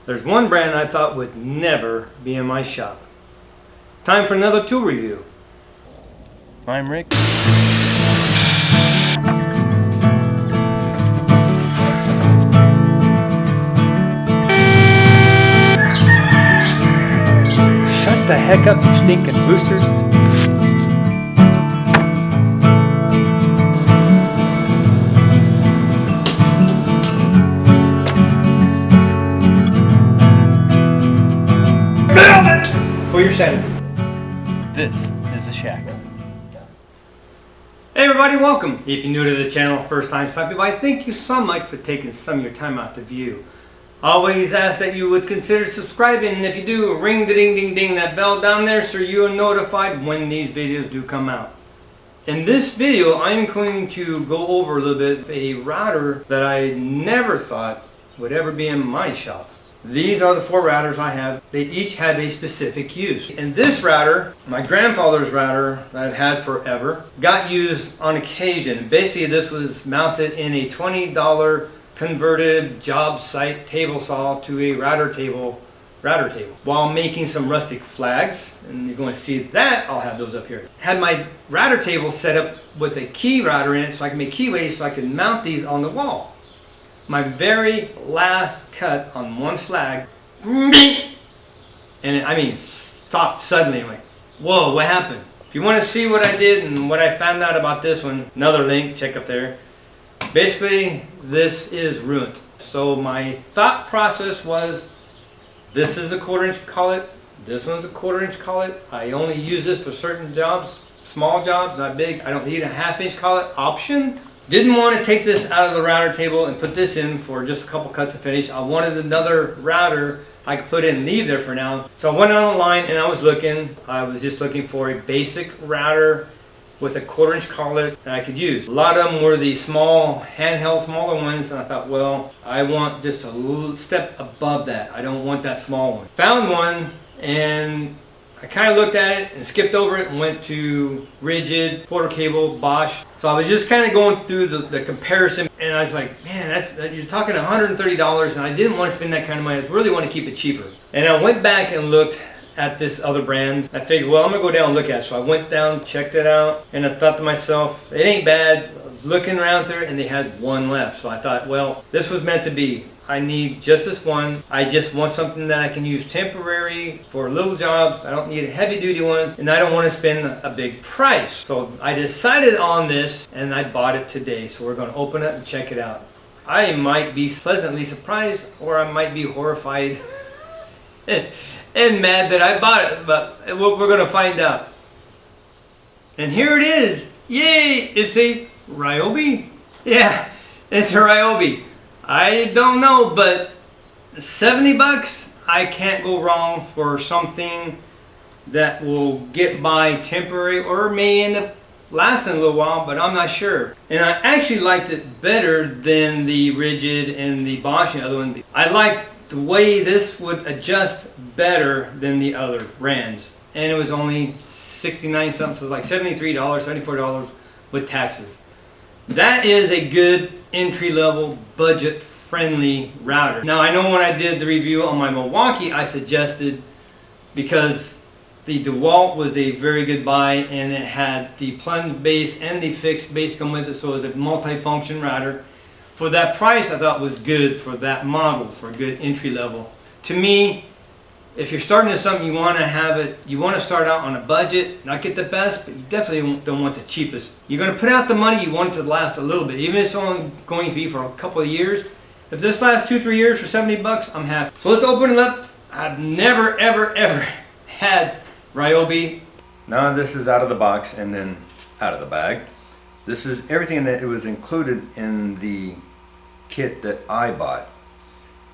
There's one brand I thought would never be in my shop. Time for another tool review. I'm Rick. Shut the heck up, you stinking boosters. For your sanity. This is the shack. Hey everybody, welcome. If you're new to the channel, first time stopping by, thank you so much for taking some of your time out to view. I always ask that you would consider subscribing, and if you do, ring the ding ding ding that bell down there so you are notified when these videos do come out. In this video, I'm going to go over a little bit a router that I never thought would ever be in my shop. These are the four routers I have. They each have a specific use. And this router, my grandfather's router that I've had forever, got used on occasion. Basically, this was mounted in a $20 converted job site table saw to a router table while making some rustic flags. And you're going to see that. I'll have those up here. Had my router table set up with a key router in it so I can make keyways so I can mount these on the wall. My very last cut on one flag, and it, stopped suddenly. I'm like, whoa, what happened? If you want to see what I did and what I found out about this one, another link, check up there. Basically, this is ruined. So my thought process was, this is a 1/4 inch collet, this one's a 1/4 inch collet. I only use this for certain jobs, small jobs, not big. I don't need a 1/2 inch collet option. Didn't want to take this out of the router table and put this in for just a couple cuts of finish. I wanted another router I could put in and leave there for now. So I went online and I was just looking for a basic router with a 1/4 inch collet that I could use. A lot of them were the small, handheld, smaller ones, and I thought, well, I want just a little step above that. I don't want that small one. Found one, and I kind of looked at it and skipped over it and went to Rigid, Porter Cable, Bosch. So I was just kind of going through the comparison, and I was like, man, you're talking $130, and I didn't want to spend that kind of money. I really want to keep it cheaper. And I went back and looked at this other brand. I figured, well, I'm going to go down and look at it. So I went down, checked it out, and I thought to myself, it ain't bad. I was looking around there, and they had one left. So I thought, well, this was meant to be. I need just this one. I just want something that I can use temporary for little jobs. I don't need a heavy duty one, and I don't want to spend a big price. So I decided on this, and I bought it today. So we're going to open it and check it out. I might be pleasantly surprised, or I might be horrified and mad that I bought it, but we're going to find out. And here it is. Yay! It's a Ryobi. Yeah, it's a Ryobi. I don't know, but 70 bucks, I can't go wrong for something that will get by temporary or may end up lasting a little while, but I'm not sure. And I actually liked it better than the Rigid and the Bosch and the other one. I liked the way this would adjust better than the other brands. And it was only 69 something, so like $73, $74 with taxes. That is a good entry-level, budget-friendly router. Now, I know when I did the review on my Milwaukee, I suggested, because the DeWalt was a very good buy, and it had the plunge base and the fixed base come with it, so it was a multi-function router. For that price, I thought was good for that model, for a good entry-level. To me, if you're starting at something, you want to have it, you want to start out on a budget, not get the best, but you definitely don't want the cheapest. You're going to put out the money, you want it to last a little bit, even if it's only going to be for a couple of years. If this lasts 2-3 years for 70 bucks, I'm happy. So let's open it up. I've never, ever, ever had Ryobi. Now this is out of the box and then out of the bag. This is everything that it was included in the kit that I bought.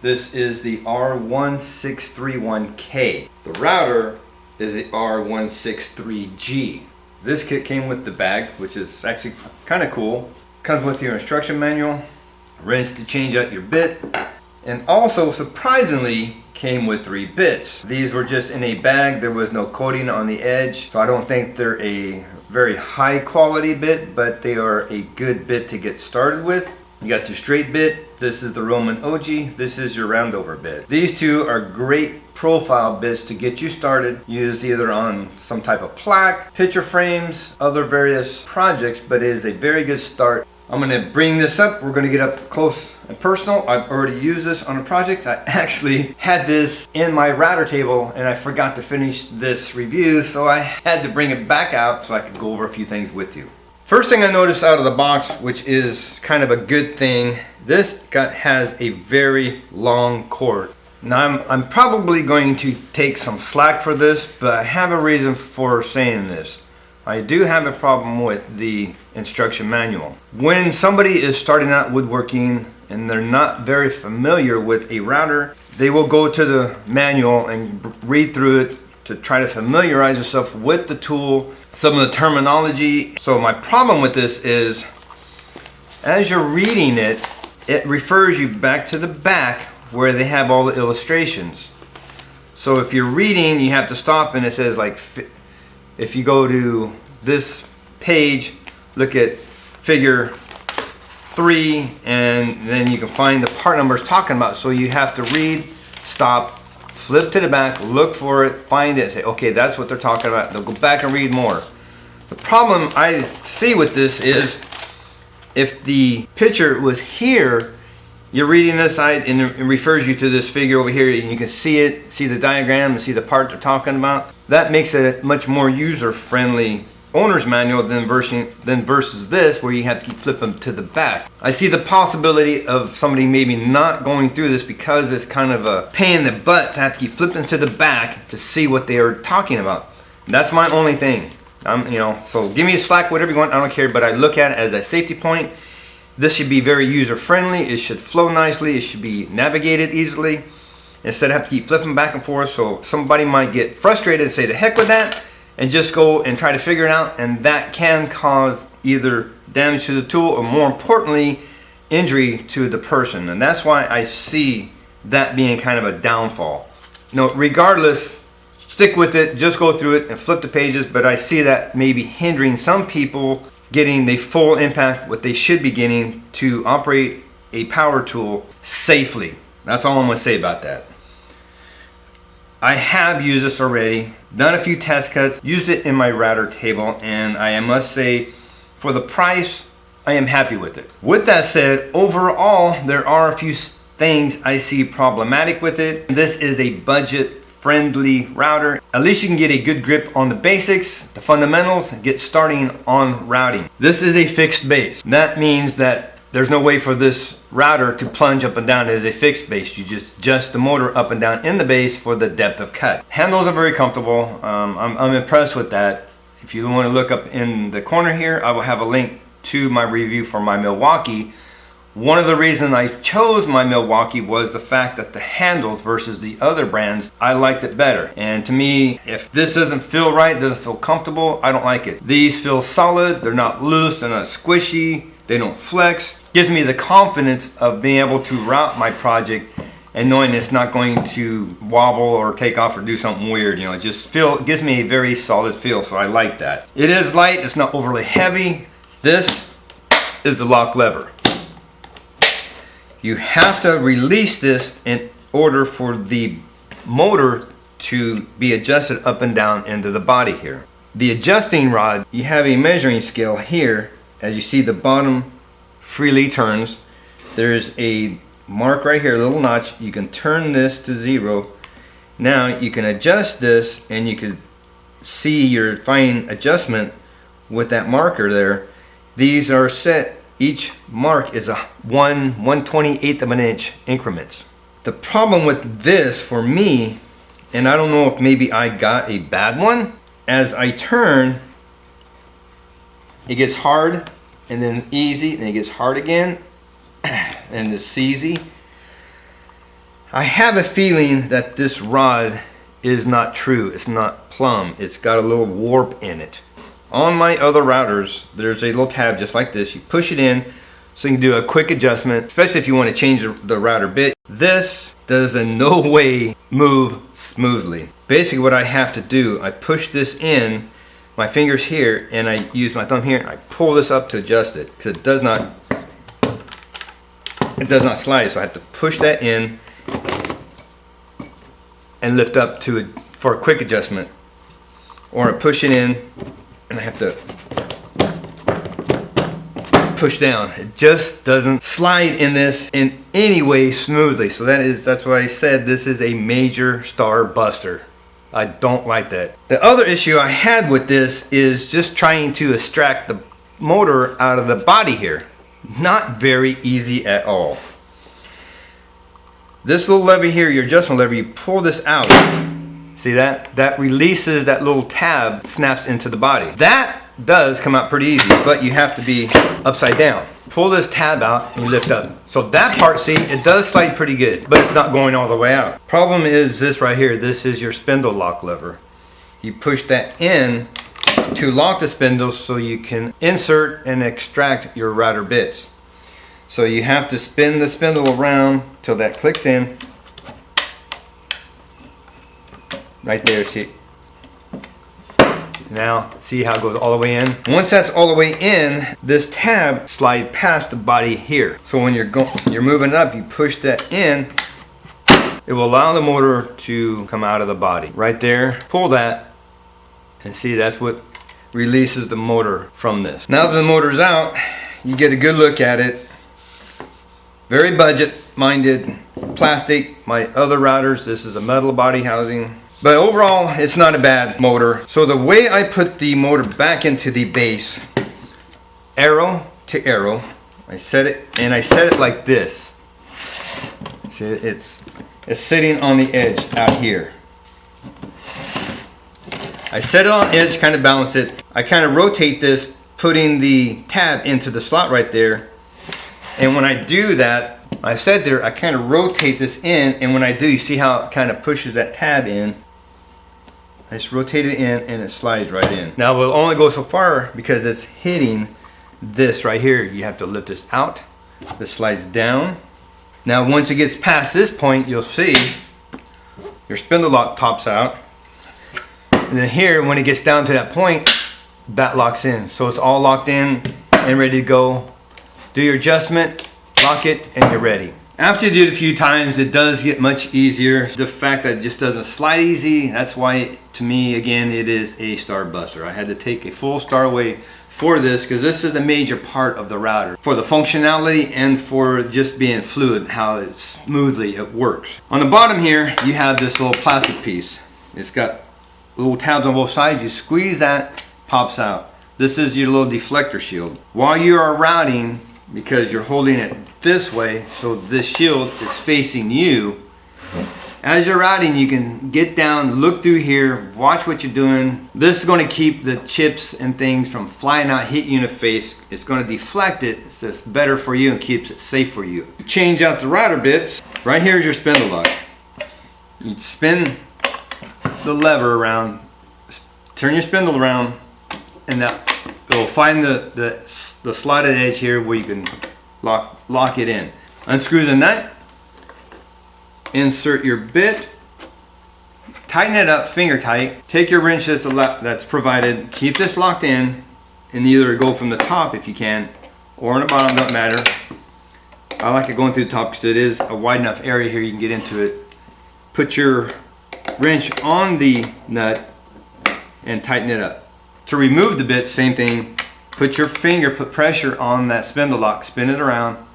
This is the R163G. The router is the R163G. This kit came with the bag, which is actually kind of cool. Comes with your instruction manual, wrench to change out your bit, and also surprisingly came with 3 bits. These were just in a bag. There was no coating on the edge, so I don't think they're a very high quality bit, but they are a good bit to get started with. You got your straight bit. This is the Roman OG. This is your roundover bit. These two are great profile bits to get you started. Used either on some type of plaque, picture frames, other various projects, but it is a very good start. I'm going to bring this up. We're going to get up close and personal. I've already used this on a project. I actually had this in my router table and I forgot to finish this review, so I had to bring it back out so I could go over a few things with you. First thing I noticed out of the box, which is kind of a good thing, this has a very long cord. Now I'm probably going to take some slack for this, but I have a reason for saying this. I do have a problem with the instruction manual. When somebody is starting out woodworking and they're not very familiar with a router, they will go to the manual and read through it to try to familiarize yourself with the tool, some of the terminology. So my problem with this is, as you're reading it, it refers you back to the back where they have all the illustrations. So if you're reading, you have to stop, and it says, like, if you go to this page, look at figure 3, and then you can find the part numbers talking about. So you have to read, stop, flip to the back, look for it, find it, say, okay, that's what they're talking about. They'll go back and read more. The problem I see with this is, if the picture was here, you're reading this side and it refers you to this figure over here, and you can see it, see the diagram, and see the part they're talking about. That makes it a much more user-friendly owner's manual than versus this, where you have to keep flipping to the back. I see the possibility of somebody maybe not going through this because it's kind of a pain in the butt to have to keep flipping to the back to see what they are talking about. That's my only thing. So give me a slack, whatever you want, I don't care, but I look at it as a safety point. This should be very user-friendly. It should flow nicely. It should be navigated easily instead of have to keep flipping back and forth. So somebody might get frustrated and say, the heck with that, and just go and try to figure it out, and that can cause either damage to the tool or, more importantly, injury to the person. And that's why I see that being kind of a downfall. Regardless, stick with it, just go through it and flip the pages, but I see that maybe hindering some people getting the full impact what they should be getting to operate a power tool safely. That's all I'm going to say about that. I have used this already, done a few test cuts, used it in my router table, and I must say, for the price, I am happy with it. With that said, overall, there are a few things I see problematic with it. This is a budget-friendly router. At least you can get a good grip on the basics, the fundamentals, and get starting on routing. This is a fixed base. That means that there's no way for this router to plunge up and down. It is a fixed base. You just adjust the motor up and down in the base for the depth of cut. Handles are very comfortable. I'm impressed with that. If you want to look up in the corner here, I will have a link to my review for my Milwaukee. One of the reasons I chose my Milwaukee was the fact that the handles versus the other brands, I liked it better. And to me, if this doesn't feel right, doesn't feel comfortable, I don't like it. These feel solid, they're not loose, they're not squishy, they don't flex. Gives me the confidence of being able to route my project and knowing it's not going to wobble or take off or do something weird. It just gives me a very solid feel, so I like that. It is light, it's not overly heavy. This is the lock lever. You have to release this in order for the motor to be adjusted up and down into the body here. The adjusting rod, you have a measuring scale here. As you see, the bottom freely turns. There's a mark right here, a little notch. You can turn this to 0. Now you can adjust this, and you can see your fine adjustment with that marker there. These are set, each mark is a 1/128th of an inch increments. The problem with this for me, and I don't know if maybe I got a bad one, as I turn, it gets hard and then easy, and it gets hard again, and it's easy. I have a feeling that this rod is not true. It's not plumb. It's got a little warp in it. On my other routers, there's a little tab just like this. You push it in so you can do a quick adjustment, especially if you want to change the router bit. This does in no way move smoothly. Basically what I have to do, I push this in, my fingers here, and I use my thumb here, and I pull this up to adjust it, because it does not it does not slide, so I have to push that in and lift up to it for a quick adjustment, or I push it in and I have to push down. It just doesn't slide in this in any way smoothly. So that's why I said this is a major star buster. I don't like that. The other issue I had with this is just trying to extract the motor out of the body here. Not very easy at all. This little lever here, your adjustment lever, you pull this out. See that? That releases that little tab, snaps into the body. That does come out pretty easy, but you have to be upside down. Pull this tab out and you lift up. So that part, see, it does slide pretty good, but it's not going all the way out. Problem is this right here. This is your spindle lock lever. You push that in to lock the spindle so you can insert and extract your router bits. So you have to spin the spindle around till that clicks in. Right there, see. Now, see how it goes all the way in? Once that's all the way in, this tab slides past the body here. So when you're moving it up, you push that in, it will allow the motor to come out of the body. Right there, pull that, and see that's what releases the motor from this. Now that the motor's out, you get a good look at it. Very budget-minded, plastic. My other routers, this is a metal body housing. But overall, it's not a bad motor. So the way I put the motor back into the base, arrow to arrow, I set it like this. See, it's sitting on the edge out here. I set it on edge, kind of balance it. I kind of rotate this, putting the tab into the slot right there. And when I do that, I said there, I kind of rotate this in, and when I do, you see how it kind of pushes that tab in. I just rotate it in and it slides right in. Now we'll only go so far because it's hitting this right here. You have to lift this out. This slides down. Now once it gets past this point, you'll see your spindle lock pops out. And then here, when it gets down to that point, that locks in. So it's all locked in and ready to go. Do your adjustment, lock it, and you're ready. After you do it a few times, it does get much easier. The fact that it just doesn't slide easy, that's why, to me, again, it is a star buster. I had to take a full star away for this because this is a major part of the router. For the functionality and for just being fluid, how smoothly it works. On the bottom here, you have this little plastic piece. It's got little tabs on both sides. You squeeze that, pops out. This is your little deflector shield. While you are routing, because you're holding it this way, so this shield is facing you. As you're routing, you can get down, look through here, watch what you're doing. This is going to keep the chips and things from flying out, hit you in the face. It's going to deflect it, so it's better for you and keeps it safe for you. Change out the router bits. Right here is your spindle lock. You spin the lever around, turn your spindle around, and that will find the slotted edge here where you can lock it in. Unscrew the nut, insert your bit, tighten it up finger tight, take your wrench that's provided, keep this locked in, and either go from the top if you can, or on the bottom, don't matter. I like it going through the top because it is a wide enough area here you can get into it. Put your wrench on the nut and tighten it up. To remove the bit, same thing. Put your finger, put pressure on that spindle lock, spin it around.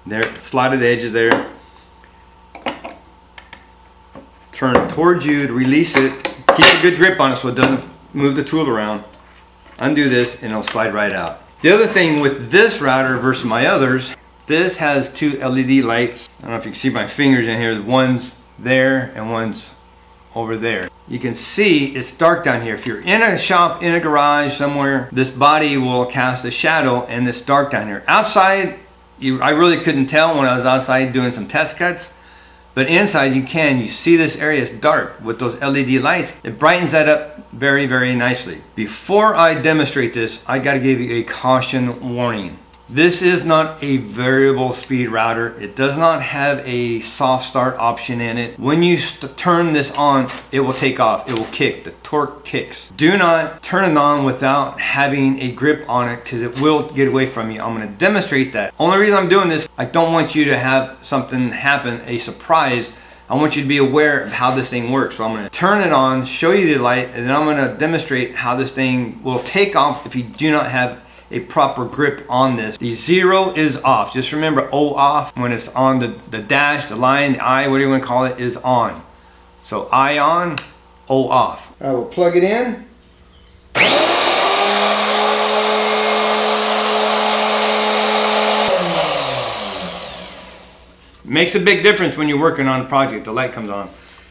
There, slotted edges there. Turn it towards you to release it. Keep a good grip on it so it doesn't move the tool around. Undo this and it'll slide right out. The other thing with this router versus my others, this has two LED lights. I don't know if you can see my fingers in here. One's there and one's over there. You can see it's dark down here. If you're in a shop, in a garage somewhere, this body will cast a shadow and it's dark down here. Outside, I really couldn't tell when I was outside doing some test cuts, but inside you can. You see this area is dark with those LED lights. It brightens that up very, very nicely. Before I demonstrate this, I gotta give you a caution warning. This is not a variable speed router. It does not have a soft start option in it. When you turn this on, it will take off. It will kick. The torque kicks. Do not turn it on without having a grip on it because it will get away from you. I'm going to demonstrate that. Only reason I'm doing this, I don't want you to have something happen, a surprise. I want you to be aware of how this thing works. So I'm going to turn it on, show you the light, and then I'm going to demonstrate how this thing will take off if you do not have a proper grip on this. The 0 is off. Just remember O off. When it's on, the dash, the line, the I, whatever you want to call it, is on. So I on, O off. I will plug it in. Makes a big difference when you're working on a project. The light comes on.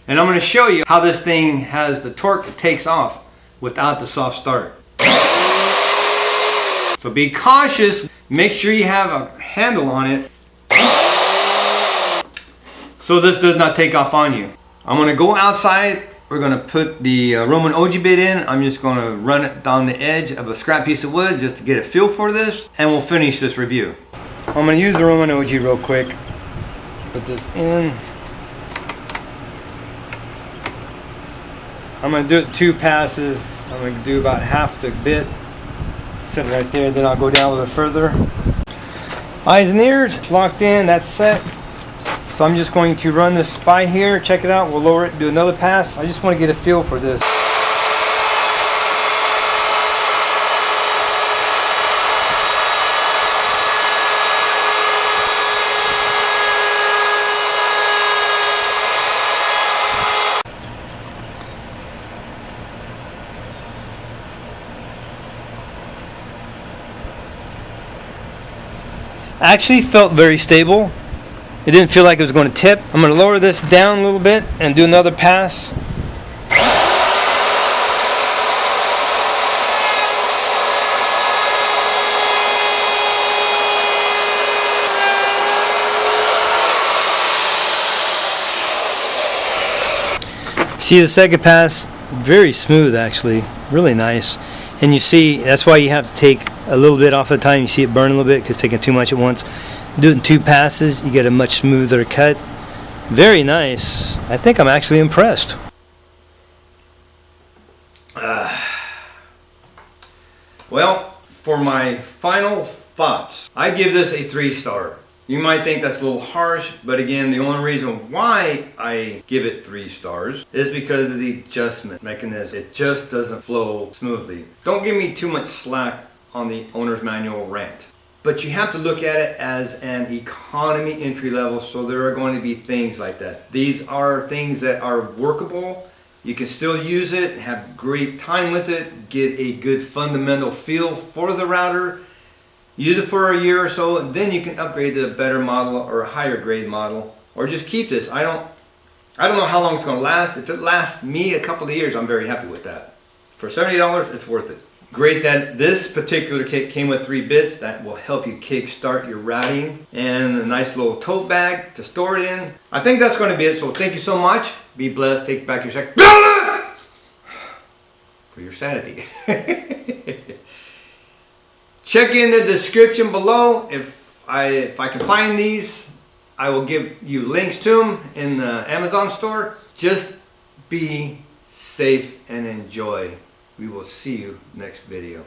And I'm going to show you how this thing has the torque. It takes off without the soft start. So be cautious, make sure you have a handle on it so this does not take off on you. I'm going to go outside, we're going to put the Roman OG bit in. I'm just going to run it down the edge of a scrap piece of wood just to get a feel for this, and we'll finish this review. I'm going to use the Roman OG real quick. Put this in. I'm going to do it 2 passes. I'm going to do about half the bit. Set it right there, then I'll go down a little bit further. Eyes and ears, it's locked in, that's set. So I'm just going to run this by here, check it out, we'll lower it, do another pass. I just want to get a feel for this. Actually felt very stable. It didn't feel like it was going to tip. I'm going to lower this down a little bit and do another pass. See the second pass? Very smooth actually, really nice. And you see, that's why you have to take a little bit off at a time. You see it burn a little bit because it's taking too much at once. Do it in 2 passes, you get a much smoother cut. Very nice. I think I'm actually impressed. Well, for my final thoughts, I give this a 3-star. You might think that's a little harsh, but again, the only reason why I give it 3 stars is because of the adjustment mechanism. It just doesn't flow smoothly. Don't give me too much slack on the owner's manual rant. But you have to look at it as an economy entry level, so there are going to be things like that. These are things that are workable. You can still use it, have great time with it, get a good fundamental feel for the router. Use it for a year or so, and then you can upgrade to a better model or a higher grade model, or just keep this. I don't know how long it's going to last. If it lasts me a couple of years, I'm very happy with that. For $70, it's worth it. Great that this particular kit came with 3 bits. That will help you kickstart your routing, and a nice little tote bag to store it in. I think that's going to be it. So thank you so much. Be blessed. Take back your sack for your sanity. Check in the description below. If I can find these, I will give you links to them in the Amazon store. Just be safe and enjoy. We will see you next video.